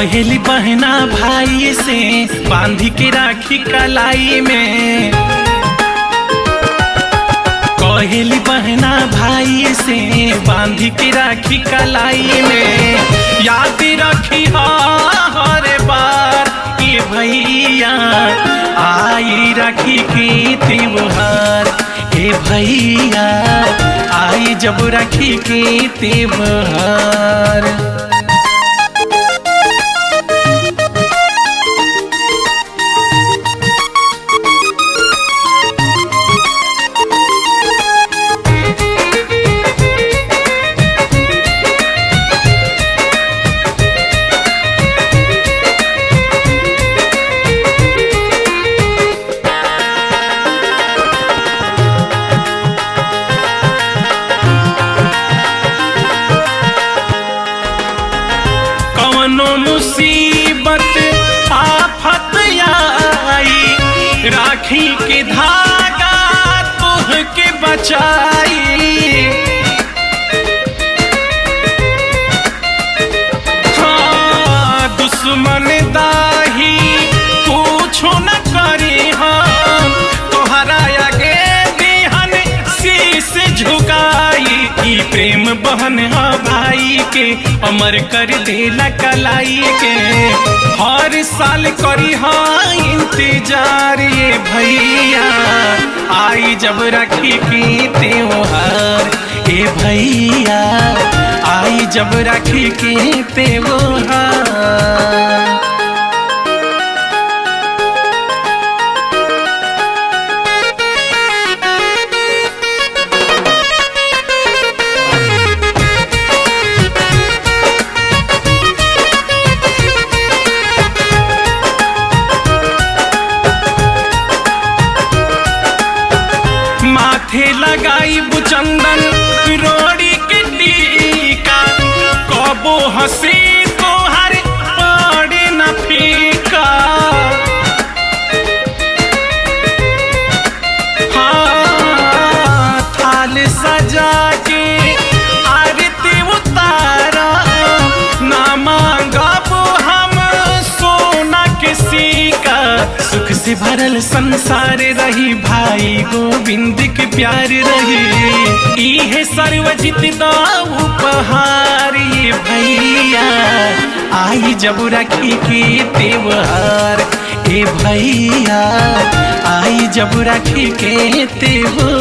कहेली बहना भाई से बांधी के राखी कलाई में। कहेली बहना भाई से बांधी के राखी कलाई में। याद रखी हर बार ये भैया आई राखी की त्योहार। ए भैया आई जब राखी की त्योहार। मुसीबत आफत आई राखी के धागा तुह के बचाई। हाँ दुश्मन दाही पूछो न करी हम तोहरा आगे बिहन शीश झुकाई। ई प्रेम बहन हा भाई के अमर कर देला कलाई के। हर साल करी हाँ इंतजार ये भैया आई जब राखी की त्योहार। ए भैया आई जब राखी की त्योहार। माथे लगाई बुचंदन रोड़ी के टीका कबो हंसी तोहर पड़े न फीका। हाँ थाल सजा के आरती उतारा ना मांगब हम सोना के सिक्का। सुख से भरल संसार रही भाई गोविंद के प्यार रही। इहे सर्वजित दा उपहार ये भैया आई जब राखी की त्योहार। ए भैया आई जब राखी के त्योहार।